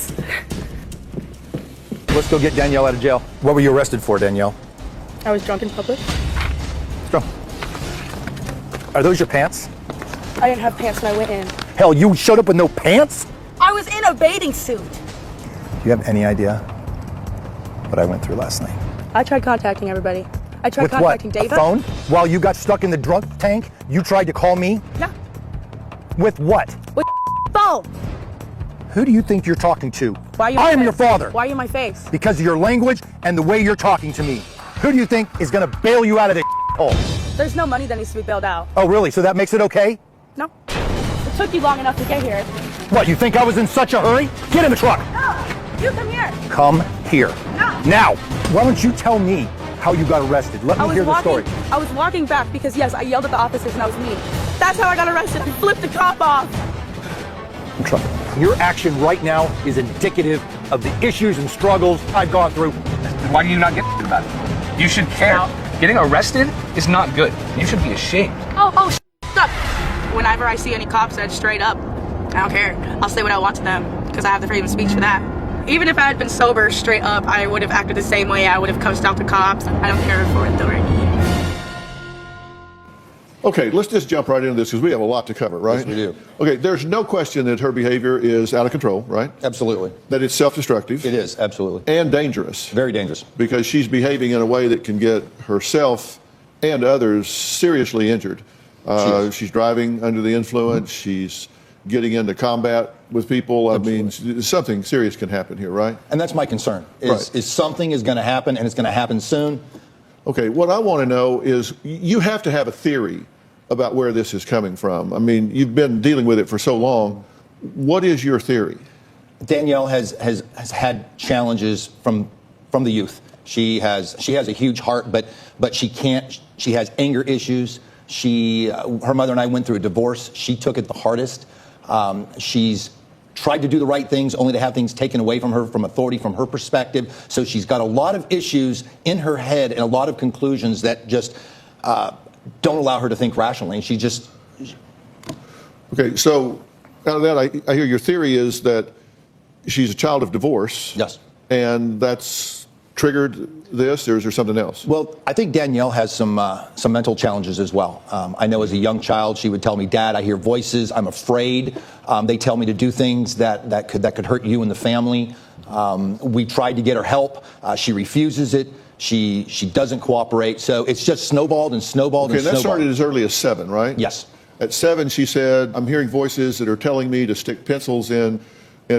pants. Let's go get Danielle out of jail. What were you arrested for, Danielle? I was drunk in public. Let's go. Are those your pants? I didn't have pants when I went in. Hell, you showed up with no pants? I was in a bathing suit. Do you have any idea what I went through last night? I tried contacting everybody. I tried With contacting what? David. A phone? While you got stuck in the drunk tank, you tried to call me? Yeah. With what? With phone. Who do you think you're talking to? Why are you I am face? your father. Why are you in my face? Because of your language and the way you're talking to me. Who do you think is gonna bail you out of this hole? There's no money that needs to be bailed out. Oh, really? So that makes it okay? No. It took you long enough to get here. What, you think I was in such a hurry? Get in the truck. No. You come here. Come here. No. Now. Why don't you tell me how you got arrested? Let me hear the story. I was walking back because, yes, I yelled at the officers and I was mean. That's how I got arrested. I flipped the cop off. I'm trouble. Your action right now is indicative of the issues and struggles I've gone through. Why do you not get about it? You should care. Getting arrested is not good. You should be ashamed. Oh, stop. Whenever I see any cops that's straight up, I don't care. I'll say what I want to them because I have the freedom of speech for that. Even if I had been sober straight up, I would have acted the same way. I would have cussed out the cops. I don't care for authority. Okay, let's just jump right into this because we have a lot to cover, right? Yes, we do. Okay, there's no question that her behavior is out of control, right? Absolutely. That it's self-destructive. It is, absolutely. And dangerous. Very dangerous. Because she's behaving in a way that can get herself and others seriously injured. She's driving under the influence. She's getting into combat with people. Absolutely. I mean, something serious can happen here, right? And that's my concern, is something is going to happen, and it's going to happen soon. Okay, what I want to know is you have to have a theory about where this is coming from. I mean, you've been dealing with it for so long. What is your theory? Danielle has had challenges from the youth. She has a huge heart, but she can't. She has anger issues. Her mother and I went through a divorce. She took it the hardest. She's tried to do the right things only to have things taken away from her, from authority, from her perspective. So she's got a lot of issues in her head and a lot of conclusions that just don't allow her to think rationally. And she just... Okay, so out of that, I hear your theory is that she's a child of divorce. Yes. And that's triggered this, or is there something else? Well, I think Danielle has some mental challenges as well. I know as a young child, she would tell me, "Dad, I hear voices. I'm afraid. They tell me to do things that could hurt you and the family." We tried to get her help. She refuses it. She doesn't cooperate. So it's just snowballed and snowballed and snowballed. Okay, that started as early as 7, right? Yes. At 7, she said, "I'm hearing voices that are telling me to stick pencils in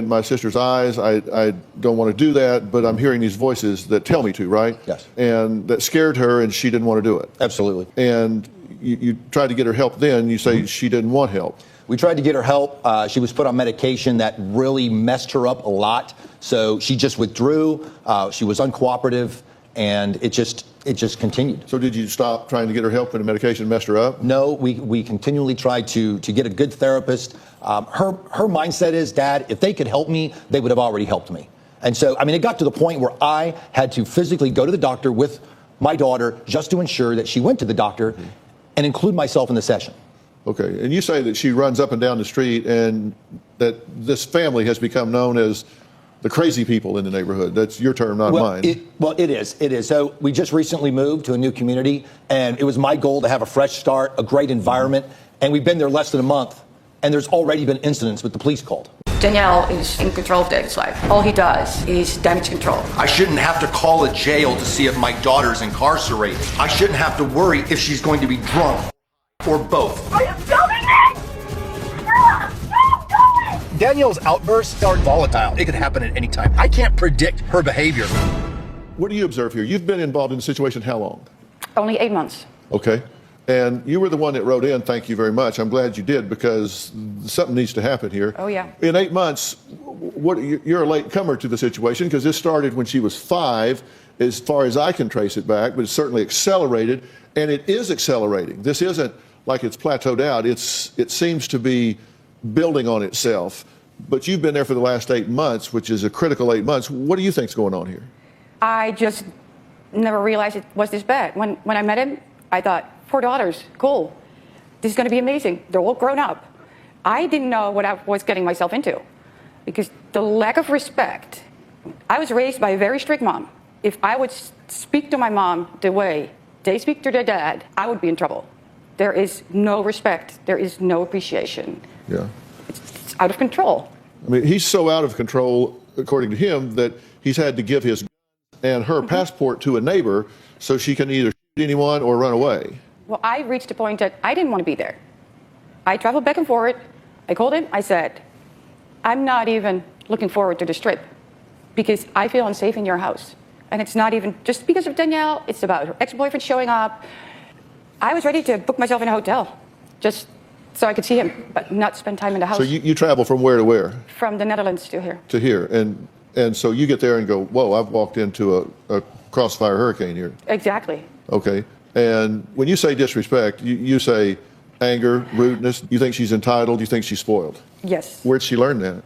my sister's eyes. I don't want to do that, but I'm hearing these voices that tell me to," right? Yes. And that scared her, and she didn't want to do it. Absolutely. And you tried to get her help then. You say she didn't want help. We tried to get her help. She was put on medication that really messed her up a lot. So she just withdrew. She was uncooperative, and it just continued. So did you stop trying to get her help when the medication messed her up? No, we continually tried to get a good therapist. Her mindset is, "Dad, if they could help me, they would have already helped me." And so, I mean, it got to the point where I had to physically go to the doctor with my daughter just to ensure that she went to the doctor and include myself in the session. Okay, and you say that she runs up and down the street and that this family has become known as the crazy people in the neighborhood. That's your term, not mine. It is. So we just recently moved to a new community, and it was my goal to have a fresh start, a great environment, and we've been there less than a month, and there's already been incidents with the police called. Danielle is in control of David's life. All he does is damage control. I shouldn't have to call a jail to see if my daughter's incarcerated. I shouldn't have to worry if she's going to be drunk or both. Are you filming me? Stop! Danielle's outbursts are volatile. It could happen at any time. I can't predict her behavior. What do you observe here? You've been involved in the situation how long? Only 8 months. Okay. And you were the one that wrote in, thank you very much. I'm glad you did, because something needs to happen here. Oh, yeah. In 8 months, you're a late comer to the situation, because this started when she was 5, as far as I can trace it back, but it's certainly accelerated, and it is accelerating. This isn't like it's plateaued out. It seems to be building on itself. But you've been there for the last 8 months, which is a critical 8 months. What do you think's going on here? I just never realized it was this bad. When I met him, I thought, 4 daughters, cool. This is going to be amazing. They're all grown up. I didn't know what I was getting myself into. because the lack of respect. I was raised by a very strict mom. If I would speak to my mom the way they speak to their dad, I would be in trouble. There is no respect. There is no appreciation. Yeah. It's out of control. I mean, he's so out of control, according to him, that he's had to give his and her passport to a neighbor so she can either shoot anyone or run away. Well, I reached a point that I didn't want to be there. I traveled back and forth. I called him. I said, I'm not even looking forward to this trip because I feel unsafe in your house. And it's not even just because of Danielle. It's about her ex-boyfriend showing up. I was ready to book myself in a hotel just so I could see him, but not spend time in the house. So you travel from where to where? From the Netherlands to here. To here. And so you get there and go, whoa, I've walked into a crossfire hurricane here. Exactly. Okay. And when you say disrespect, you say anger, rudeness. You think she's entitled. You think she's spoiled. Yes. Where'd she learn that?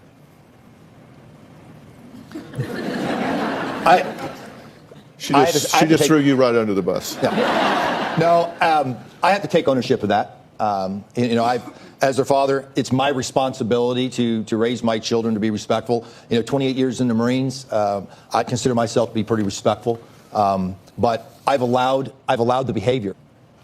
She just threw you right under the bus. Yeah. No, I have to take ownership of that. As their father, it's my responsibility to raise my children to be respectful. 28 years in the Marines, I consider myself to be pretty respectful. But I've allowed the behavior,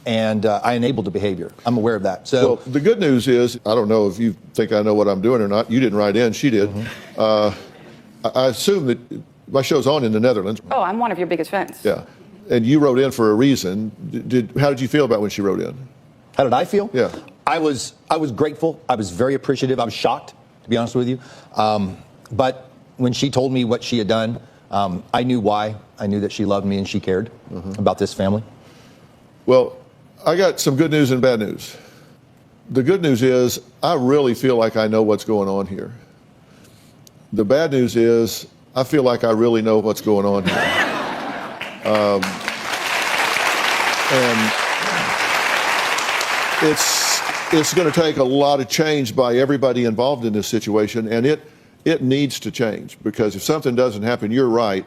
and I enabled the behavior. I'm aware of that. So, well, the good news is, I don't know if you think I know what I'm doing or not. You didn't write in, she did. I assume that my show's on in the Netherlands. Oh, I'm one of your biggest fans. Yeah, and you wrote in for a reason. How did you feel about when she wrote in? How did I feel? Yeah. I was grateful. I was very appreciative. I was shocked, to be honest with you. But when she told me what she had done, I knew why. I knew that she loved me and she cared about this family. Well, I got some good news and bad news. The good news is I really feel like I know what's going on here. The bad news is I feel like I really know what's going on here. And it's going to take a lot of change by everybody involved in this situation, and it needs to change, because if something doesn't happen, you're right,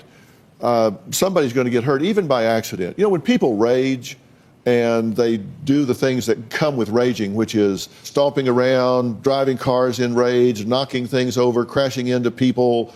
somebody's going to get hurt, even by accident. When people rage and they do the things that come with raging, which is stomping around, driving cars in rage, knocking things over, crashing into people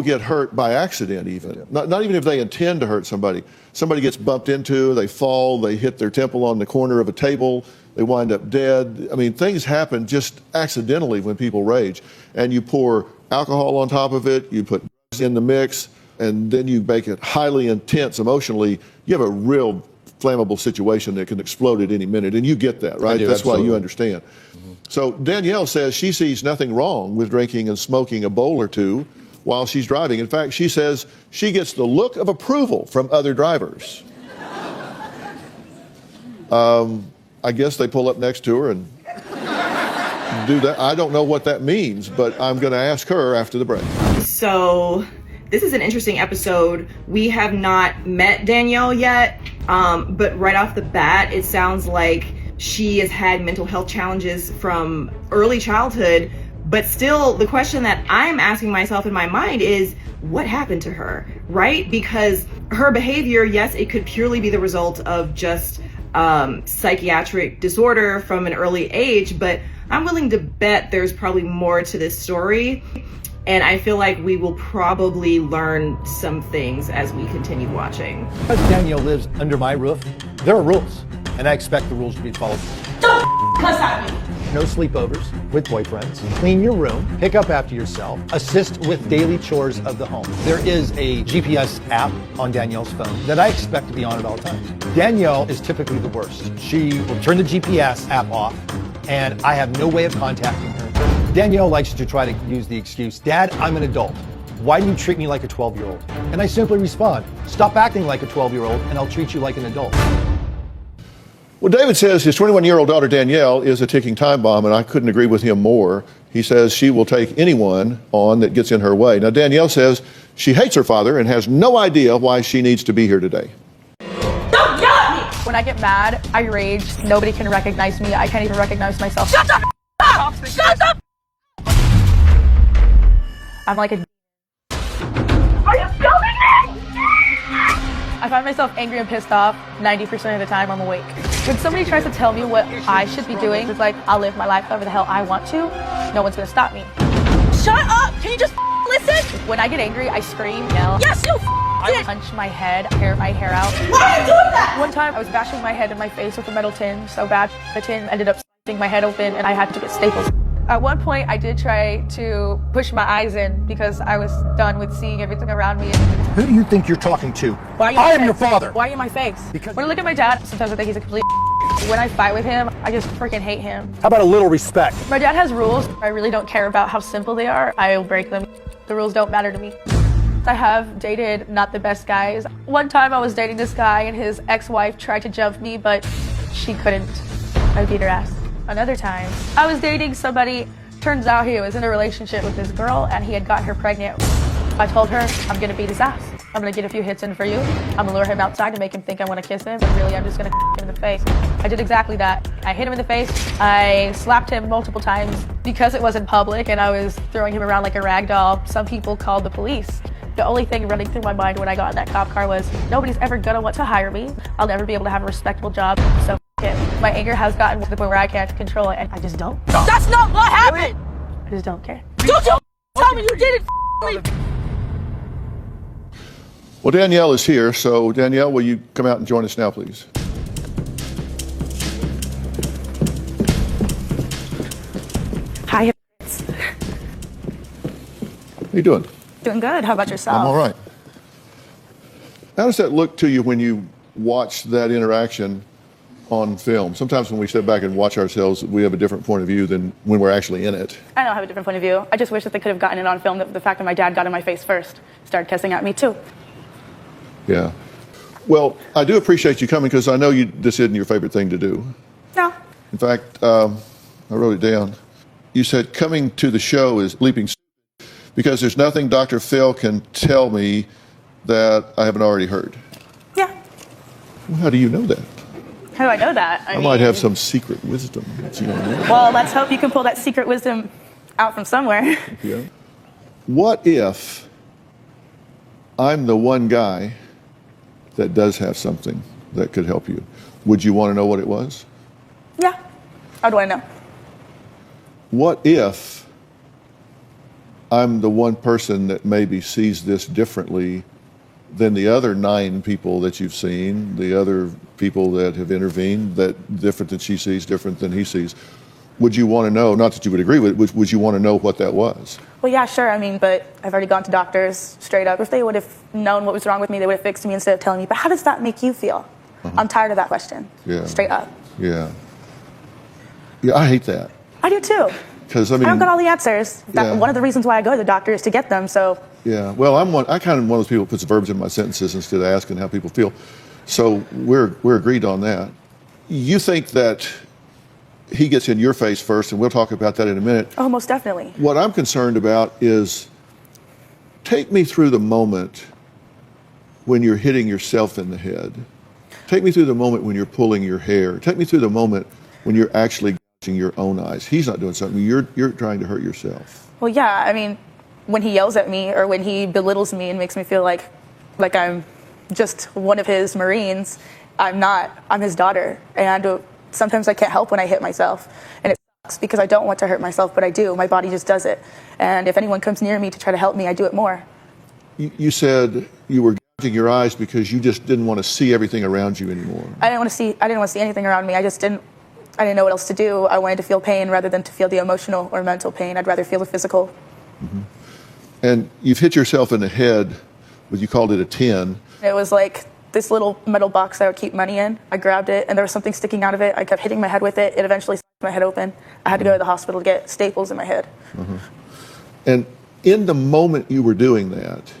get hurt by accident even. Not even if they intend to hurt somebody. Somebody gets bumped into, they fall, they hit their temple on the corner of a table, they wind up dead. I mean, things happen just accidentally when people rage. And you pour alcohol on top of it, you put drugs in the mix, and then you make it highly intense emotionally. You have a real flammable situation that can explode at any minute, and you get that, right? do, That's absolutely. why you understand. So Danielle says she sees nothing wrong with drinking and smoking a bowl or two while she's driving. In fact, she says she gets the look of approval from other drivers. I guess they pull up next to her and do that. I don't know what that means, but I'm going to ask her after the break. So this is an interesting episode. We have not met Danielle yet, but right off the bat, it sounds like she has had mental health challenges from early childhood. But still, the question that I'm asking myself in my mind is, what happened to her, right? Because her behavior, yes, it could purely be the result of just psychiatric disorder from an early age, but I'm willing to bet there's probably more to this story. And I feel like we will probably learn some things as we continue watching. Because Danielle lives under my roof, there are rules, and I expect the rules to be followed. Don't cuss at me. No sleepovers with boyfriends. Clean your room. Pick up after yourself. Assist with daily chores of the home. There is a GPS app on Danielle's phone that I expect to be on at all times. Danielle is typically the worst. She will turn the GPS app off, and I have no way of contacting her. Danielle likes to try to use the excuse, Dad, I'm an adult. Why do you treat me like a 12-year-old? And I simply respond, stop acting like a 12-year-old, and I'll treat you like an adult. Well, David says his 21-year-old daughter Danielle is a ticking time bomb, and I couldn't agree with him more. He says she will take anyone on that gets in her way. Now, Danielle says she hates her father and has no idea why she needs to be here today. Don't yell at me. When I get mad, I rage. Nobody can recognize me. I can't even recognize myself. Shut the up. Shut up. I'm like a... Are you filming me? I find myself angry and pissed off 90% of the time I'm awake. When somebody tries to tell me what I should be doing, it's like, I'll live my life however the hell I want to. No one's gonna stop me. Shut up! Can you just listen? When I get angry, I scream, yell. Yes, you I did! punch my head, tear my hair out. Why are you doing that? One time I was bashing my head in my face with a metal tin so bad the tin ended up slicing my head open and I had to get staples. At one point I did try to push my eyes in because I was done with seeing everything around me. Who do you think you're talking to? Why are you in I my am your face? father. Why are you in my face? Because- when I look at my dad, sometimes I think he's a complete When I fight with him, I just freaking hate him. How about a little respect? My dad has rules. I really don't care about how simple they are. I'll break them. The rules don't matter to me. I have dated not the best guys. One time I was dating this guy and his ex-wife tried to jump me, but she couldn't. I beat her ass. Another time, I was dating somebody. Turns out he was in a relationship with this girl and he had got her pregnant. I told her, I'm gonna beat his ass. I'm gonna get a few hits in for you. I'm gonna lure him outside to make him think I wanna kiss him, but really I'm just gonna him in the face. I did exactly that. I hit him in the face. I slapped him multiple times because it was in public and I was throwing him around like a rag doll. Some people called the police. The only thing running through my mind when I got in that cop car was, nobody's ever gonna want to hire me. I'll never be able to have a respectable job, so it. My anger has gotten to the point where I can't control it and I just don't. That's not what happened! I just don't care. Don't you tell me you didn't leave. Well, Danielle is here, so Danielle, will you come out and join us now, please? Hi. How you doing? Doing good. How about yourself? I'm all right. How does that look to you when you watch that interaction on film? Sometimes when we step back and watch ourselves, we have a different point of view than when we're actually in it. I don't have a different point of view. I just wish that they could have gotten it on film. The fact that my dad got in my face first, started cussing at me too. Yeah. Well, I do appreciate you coming because I know this isn't your favorite thing to do. No. In fact, I wrote it down. You said coming to the show is bleeping stupid because there's nothing Dr. Phil can tell me that I haven't already heard. Yeah. Well, how do you know that? How do I know that? I might have some secret wisdom that you don't know. Well, let's hope you can pull that secret wisdom out from somewhere. Yeah. What if I'm the one guy that does have something that could help you? Would you want to know what it was? Yeah. How do I know? What if I'm the one person that maybe sees this differently than the other 9 people that you've seen, the other people that have intervened, that different than she sees, different than he sees? Would you want to know, not that you would agree with it, would you want to know what that was? Well, yeah, sure. I mean, but I've already gone to doctors straight up. If they would have known what was wrong with me, they would have fixed me instead of telling me. But how does that make you feel? I'm tired of that question. Yeah. Straight up. Yeah. Yeah, I hate that. I do too. Because I I don't got all the answers. Yeah. One of the reasons why I go to the doctor is to get them. So Yeah, well, I kind of one of those people who puts verbs in my sentences instead of asking how people feel. So we're agreed on that. You think that he gets in your face first, and we'll talk about that in a minute. oh, most definitely. What I'm concerned about is take me through the moment when you're hitting yourself in the head. Take me through the moment when you're pulling your hair. Take me through the moment when you're actually gouging your own eyes. He's not doing something. You're trying to hurt yourself. Well, yeah. I mean, when he yells at me or when he belittles me and makes me feel like I'm just one of his Marines, I'm not. I'm his daughter. And sometimes I can't help when I hit myself. And it sucks because I don't want to hurt myself, but I do. My body just does it. And if anyone comes near me to try to help me, I do it more. You said you were gouging your eyes because you just didn't want to see everything around you anymore. I didn't want to see anything around me. I didn't know what else to do. I wanted to feel pain rather than to feel the emotional or mental pain. I'd rather feel the physical. Mm-hmm. And you've hit yourself in the head with, you called it a 10. It was like this little metal box I would keep money in. I grabbed it and there was something sticking out of it. I kept hitting my head with it. It eventually smashed my head open. I had to go to the hospital to get staples in my head. Mm-hmm. And in the moment you were doing that,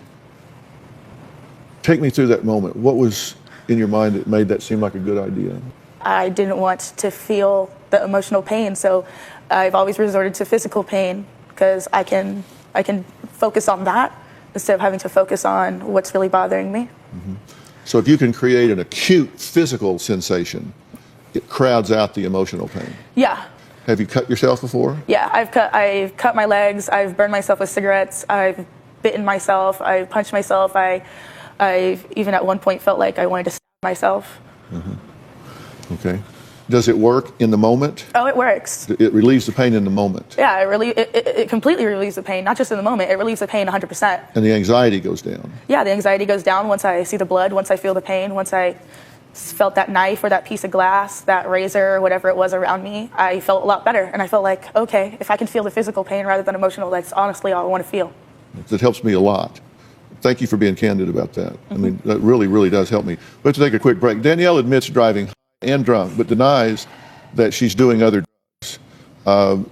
take me through that moment. What was in your mind that made that seem like a good idea? I didn't want to feel the emotional pain, so I've always resorted to physical pain because I can focus on that instead of having to focus on what's really bothering me. Mm-hmm. So if you can create an acute physical sensation, it crowds out the emotional pain. Yeah. Have you cut yourself before? Yeah, I've cut my legs, I've burned myself with cigarettes, I've bitten myself, I've punched myself, I even at one point felt like I wanted to stab myself. Mm-hmm. Okay. Does it work in the moment? Oh, it works. It relieves the pain in the moment. Yeah, it completely relieves the pain, not just in the moment, it relieves the pain 100%. And the anxiety goes down. Yeah, the anxiety goes down once I see the blood, once I feel the pain, once I felt that knife or that piece of glass, that razor, or whatever it was around me. I felt a lot better, and I felt like, okay, if I can feel the physical pain rather than emotional, that's honestly all I want to feel. It helps me a lot. Thank you for being candid about that. I mean, that really, really does help me. We have to take a quick break. Danielle admits driving and drunk, but denies that she's doing other drugs.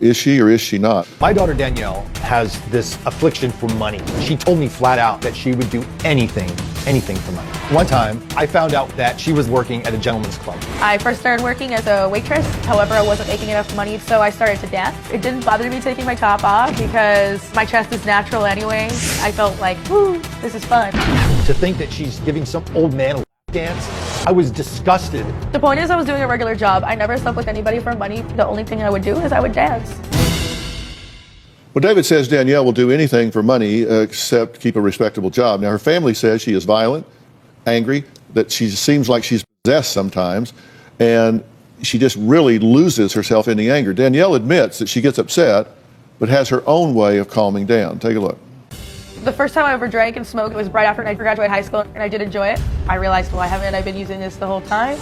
Is she or is she not? My daughter Danielle has this affliction for money. She told me flat out that she would do anything for money. One time, I found out that she was working at a gentleman's club. I first started working as a waitress. However, I wasn't making enough money, so I started to dance. It didn't bother me taking my top off because my chest is natural anyway. I felt like, woo, this is fun. To think that she's giving some old man a lap dance, I was disgusted. The point is I was doing a regular job. I never slept with anybody for money. The only thing I would do is I would dance. Well, David says Danielle will do anything for money except keep a respectable job. Now, her family says she is violent, angry, that she seems like she's possessed sometimes, and she just really loses herself in the anger. Danielle admits that she gets upset, but has her own way of calming down. Take a look. The first time I ever drank and smoked was right after I graduated high school, and I did enjoy it. I realized, why haven't I been using this the whole time?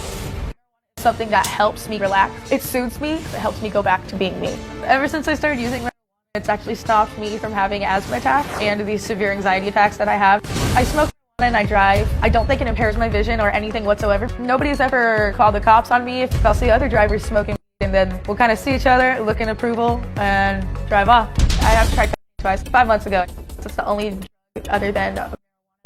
Something that helps me relax. It soothes me. It helps me go back to being me. Ever since I started using marijuana, it's actually stopped me from having asthma attacks and these severe anxiety attacks that I have. I smoke marijuana and I drive. I don't think it impairs my vision or anything whatsoever. Nobody's ever called the cops on me if I'll see other drivers smoking, and then we'll kind of see each other, look in approval, and drive off. I have tried twice, 5 months ago. It's the only drug other than marijuana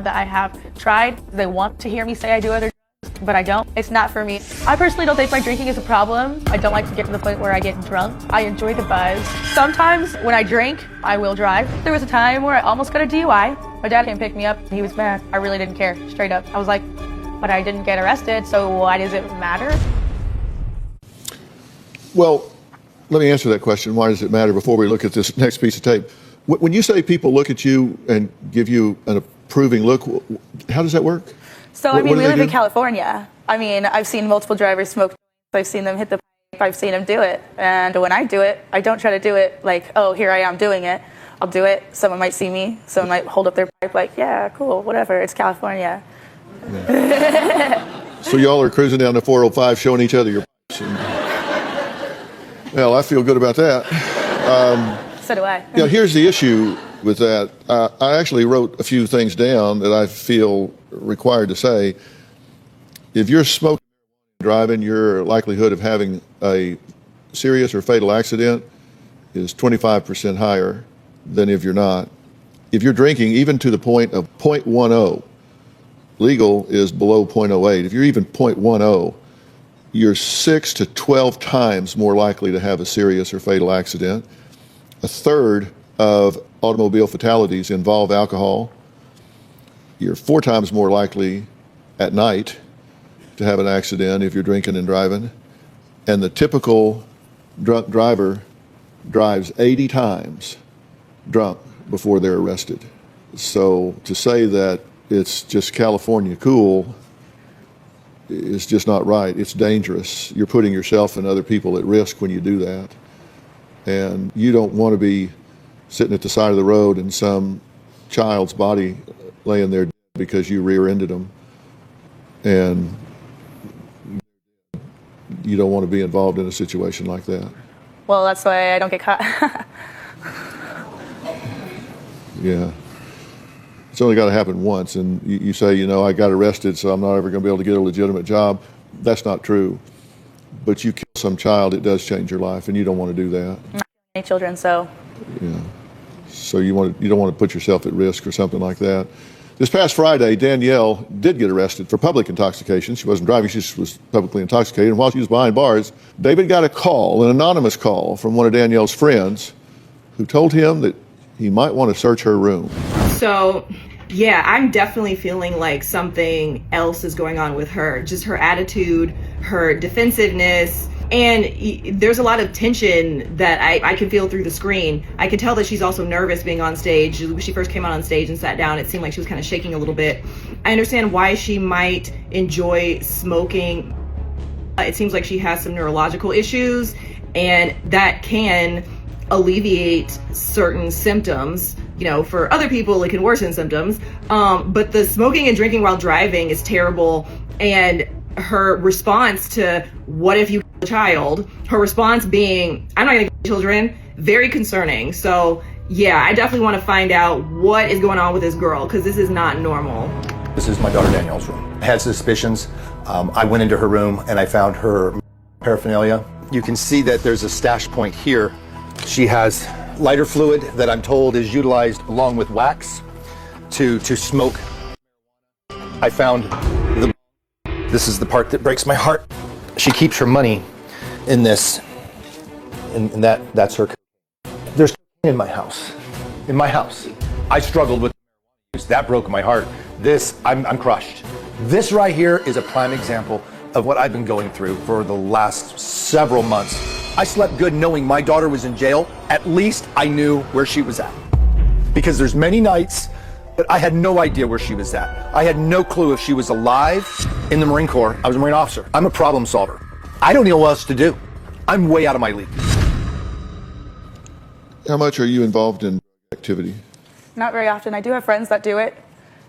that I have tried. They want to hear me say I do other drugs, but I don't. It's not for me. I personally don't think my drinking is a problem. I don't like to get to the point where I get drunk. I enjoy the buzz. Sometimes when I drink, I will drive. There was a time where I almost got a DUI. My dad came pick me up. He was mad. I really didn't care, straight up. I was like, but I didn't get arrested, so why does it matter? Well, let me answer that question. Why does it matter before we look at this next piece of tape? When you say people look at you and give you an approving look, how does that work? So, What we do they live in do? California. I've seen multiple drivers smoke. I've seen them hit the pipe. I've seen them do it. And when I do it, I don't try to do it like, oh, here I am doing it. I'll do it. Someone might see me. Someone might hold up their pipe like, yeah, cool, whatever. It's California. So y'all are cruising down the 405 showing each other your pipes. Well, I feel good about that. So do I. Here's the issue with that. I actually wrote a few things down that I feel required to say. If you're smoking and driving, your likelihood of having a serious or fatal accident is 25% higher than if you're not. If you're drinking, even to the point of 0.10, legal is below 0.08. If you're even 0.10, you're 6 to 12 times more likely to have a serious or fatal accident. A third of automobile fatalities involve alcohol. You're 4 times more likely at night to have an accident if you're drinking and driving. And the typical drunk driver drives 80 times drunk before they're arrested. So to say that it's just California cool is just not right. It's dangerous. You're putting yourself and other people at risk when you do that. And you don't want to be sitting at the side of the road and some child's body laying there because you rear-ended them. And you don't want to be involved in a situation like that. Well, that's why I don't get caught. Yeah. It's only got to happen once. And you say, I got arrested, so I'm not ever going to be able to get a legitimate job. That's not true. But you kill some child, it does change your life, and you don't want to do that. I'm not any children, so. Yeah. So you don't want to put yourself at risk or something like that. This past Friday, Danielle did get arrested for public intoxication. She wasn't driving, she just was publicly intoxicated. And while she was behind bars, David got a call, an anonymous call from one of Danielle's friends who told him that he might want to search her room. So, yeah, I'm definitely feeling like something else is going on with her. Just her attitude, her defensiveness, and there's a lot of tension that I can feel through the screen. I can tell that she's also nervous being on stage. When she first came out on stage and sat down, it seemed like she was kind of shaking a little bit. I understand why she might enjoy smoking It seems like she has some neurological issues, and that can alleviate certain symptoms. You know, for other people, it can worsen symptoms. But the smoking and drinking while driving is terrible. And her response to what if you kill a child, her response being, I'm not gonna kill children, very concerning. So yeah, I definitely want to find out what is going on with this girl, because this is not normal. This is my daughter Danielle's room. I had suspicions. I went into her room and I found her paraphernalia. You can see that there's a stash point here. She has lighter fluid that I'm told is utilized along with wax to smoke. I found this is the part that breaks my heart. She keeps her money in this, and that's her. There's in my house. In my house. I struggled with that, broke my heart. This, I'm crushed. This right here is a prime example of what I've been going through for the last several months. I slept good knowing my daughter was in jail. At least I knew where she was at. Because there's many nights that I had no idea where she was at. I had no clue if she was alive in the Marine Corps. I was a Marine officer. I'm a problem solver. I don't know what else to do. I'm way out of my league. How much are you involved in activity? Not very often. I do have friends that do it.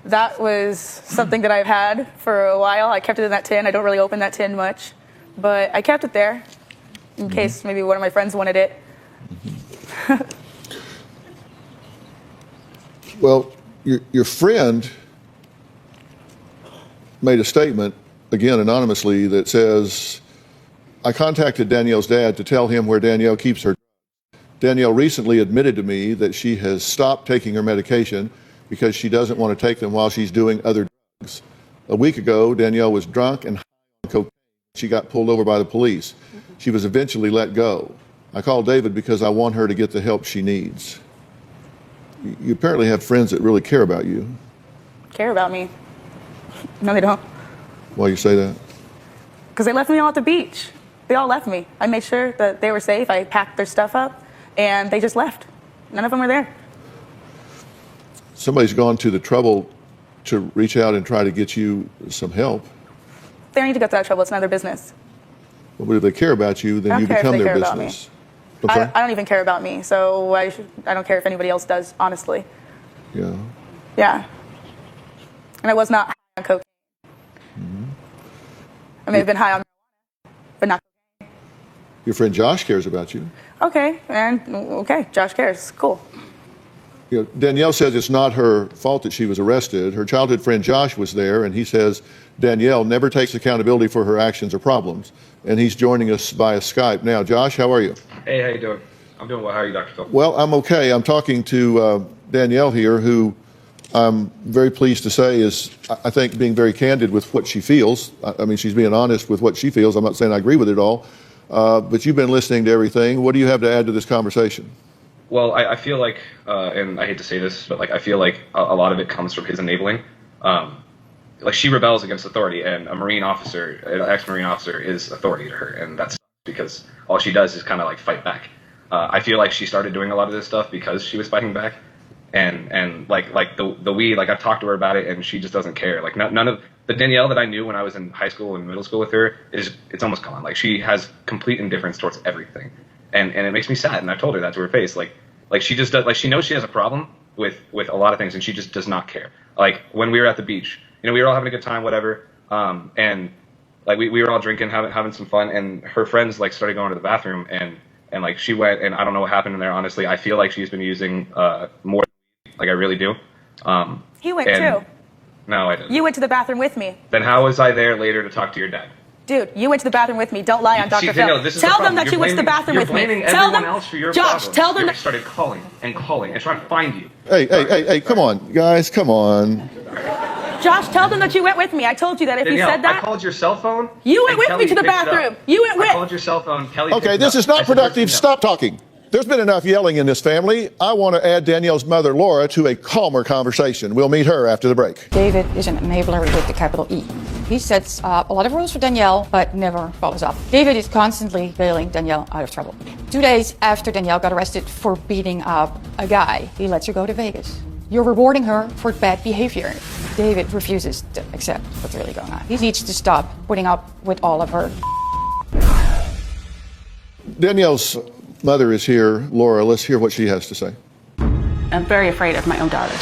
That was something that I've had for a while. I kept it in that tin. I don't really open that tin much, but I kept it there in case maybe one of my friends wanted it. Well, your friend made a statement, again anonymously, that says, I contacted Danielle's dad to tell him where Danielle keeps her. Danielle recently admitted to me that she has stopped taking her medication because she doesn't want to take them while she's doing other drugs. A week ago, Danielle was drunk and high on cocaine. She got pulled over by the police. She was eventually let go. I called David because I want her to get the help she needs. You apparently have friends that really care about you. Care about me? No, they don't. Why you say that? Because they left me all at the beach. They all left me. I made sure that they were safe. I packed their stuff up, and they just left. None of them were there. Somebody's gone to the trouble to reach out and try to get you some help. They don't need to go through that trouble. It's none of their business. But if they care about you, then you become their business. I don't even care about me, so I don't care if anybody else does, honestly. Yeah. Yeah. And I was not high on cocaine. I may have been high on marijuana, but not cocaine. Your friend Josh cares about you. Okay, Josh cares. Cool. You know, Danielle says it's not her fault that she was arrested. Her childhood friend Josh was there, and he says Danielle never takes accountability for her actions or problems. And he's joining us via Skype now. Josh, how are you? Hey, how you doing? I'm doing well. How are you, Dr. Phil? Well, I'm okay. I'm talking to Danielle here, who I'm very pleased to say is, I think, being very candid with what she feels. I mean, she's being honest with what she feels. I'm not saying I agree with it all, but you've been listening to everything. What do you have to add to this conversation? Well, I feel like, and I hate to say this, but like I feel like a lot of it comes from his enabling. Like she rebels against authority, and a Marine officer, an ex-Marine officer, is authority to her, and that's because all she does is kind of like fight back. I feel like she started doing a lot of this stuff because she was fighting back, and like the weed, like I've talked to her about it, and she just doesn't care. Like none of the Danielle that I knew when I was in high school and middle school with her it's almost gone. Like she has complete indifference towards everything. And it makes me sad, and I've told her that to her face. Like she just does, like she knows she has a problem with a lot of things, and she just does not care. Like when we were at the beach, you know, we were all having a good time, whatever, and like we were all drinking, having some fun, and her friends like started going to the bathroom, and like she went, and I don't know what happened in there. Honestly, I feel like she's been using more, like I really do. He went too. No, I didn't. You went to the bathroom with me. Then how was I there later to talk to your dad? Dude, you went to the bathroom with me. Don't lie on Dr. Phil. Tell them that you went to the bathroom with me. You're blaming everyone else for your Josh, tell them that I started calling and trying to find you. Hey, come on, guys, come on. Josh, tell them that you went with me. I told you that if Danielle, you said that. I called your cell phone. You went with Kelly me to the bathroom. You went with. I called your cell phone. Kelly. Okay, this is not productive. Stop talking. There's been enough yelling in this family. I want to add Danielle's mother, Laura, to a calmer conversation. We'll meet her after the break. David is an enabler with the capital E. He sets up a lot of rules for Danielle, but never follows up. David is constantly bailing Danielle out of trouble. 2 days after Danielle got arrested for beating up a guy, he lets her go to Vegas. You're rewarding her for bad behavior. David refuses to accept what's really going on. He needs to stop putting up with all of her. Danielle's mother is here. Laura, let's hear what she has to say. I'm very afraid of my own daughter.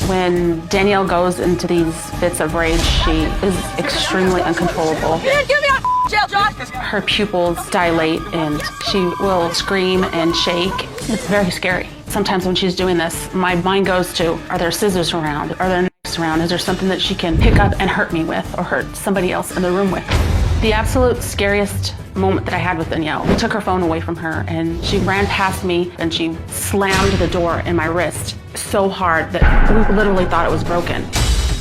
When Danielle goes into these fits of rage, she is extremely uncontrollable. You didn't give me a jail, John! Her pupils dilate and she will scream and shake. It's very scary. Sometimes when she's doing this, my mind goes to, are there scissors around? Are there knives around? Is there something that she can pick up and hurt me with or hurt somebody else in the room with? The absolute scariest moment that I had with Danielle, I took her phone away from her and she ran past me and she slammed the door in my wrist so hard that we literally thought it was broken.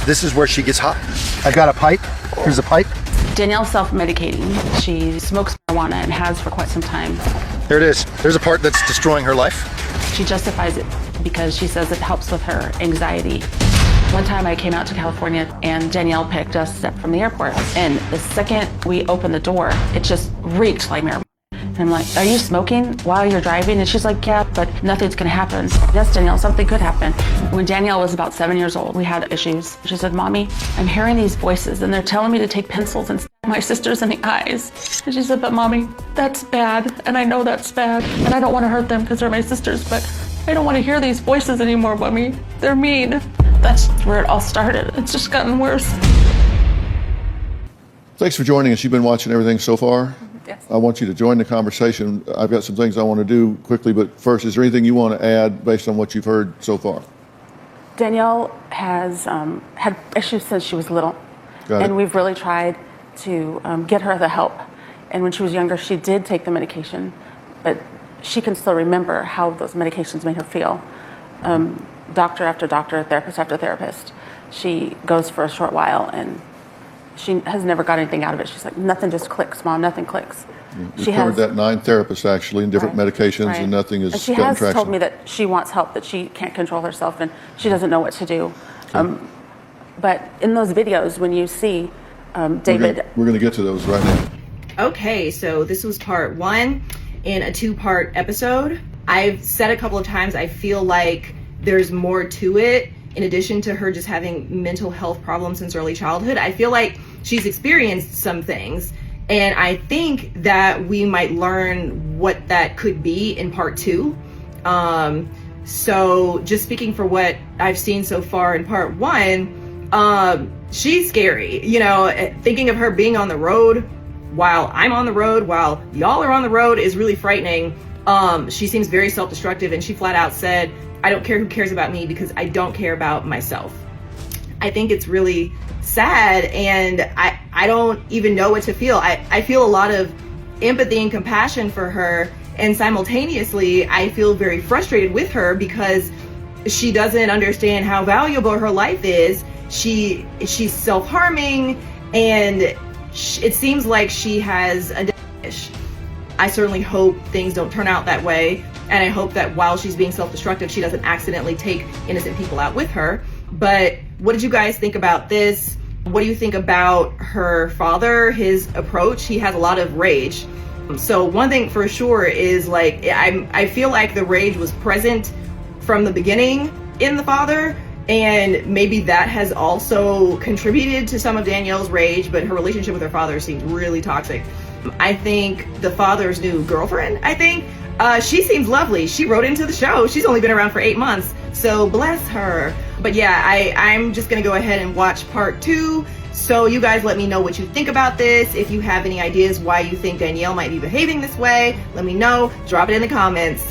This is where she gets hot. I've got a pipe. Here's a pipe. Danielle's self-medicating. She smokes marijuana and has for quite some time. There it is. There's a part that's destroying her life. She justifies it because she says it helps with her anxiety. One time I came out to California and Danielle picked us up from the airport. And the second we opened the door, it just reeked like marijuana. And I'm like, are you smoking while you're driving? And she's like, yeah, but nothing's gonna happen. Yes, Danielle, something could happen. When Danielle was about 7 years old, we had issues. She said, Mommy, I'm hearing these voices and they're telling me to take pencils and stab my sisters in the eyes. And she said, but Mommy, that's bad. And I know that's bad. And I don't wanna hurt them because they're my sisters, but I don't wanna hear these voices anymore, Mommy. They're mean. That's where it all started. It's just gotten worse. Thanks for joining us. You've been watching everything so far. Yes. I want you to join the conversation. I've got some things I want to do quickly, but first, is there anything you want to add based on what you've heard so far? Danielle has had issues since she was little. Got it. And we've really tried to get her the help. And when she was younger, she did take the medication, but she can still remember how those medications made her feel. Doctor after doctor, therapist after therapist. She goes for a short while and she has never got anything out of it. She's like, nothing just clicks, Mom, nothing clicks. We've covered that 9 therapists actually, and different medications, Right. and nothing is And she gotten has traction. told me that she wants help, that she can't control herself and she doesn't know what to do. But in those videos, when you see David... We're going to get to those right now. Okay, so this was part 1 in a 2-part episode. I've said a couple of times I feel like there's more to it in addition to her just having mental health problems since early childhood. I feel like she's experienced some things, and I think that we might learn what that could be in part 2. So just speaking for what I've seen so far in part 1, she's scary. You know, thinking of her being on the road while I'm on the road, while y'all are on the road, is really frightening. She seems very self-destructive, and she flat out said, I don't care who cares about me because I don't care about myself. I think it's really sad, and I don't even know what to feel. I feel a lot of empathy and compassion for her, and simultaneously I feel very frustrated with her because she doesn't understand how valuable her life is. She's self-harming, and it seems like she has a dish. I certainly hope things don't turn out that way, and I hope that while she's being self-destructive, she doesn't accidentally take innocent people out with her. But what did you guys think about this? What do you think about her father, his approach? He has a lot of rage. So one thing for sure is, like, I feel like the rage was present from the beginning in the father, and maybe that has also contributed to some of Danielle's rage, but her relationship with her father seems really toxic. I think the father's new girlfriend, she seems lovely. She wrote into the show. She's only been around for 8 months, so bless her. But yeah, I'm just gonna go ahead and watch part 2. So you guys let me know what you think about this. If you have any ideas why you think Danielle might be behaving this way, let me know. Drop it in the comments.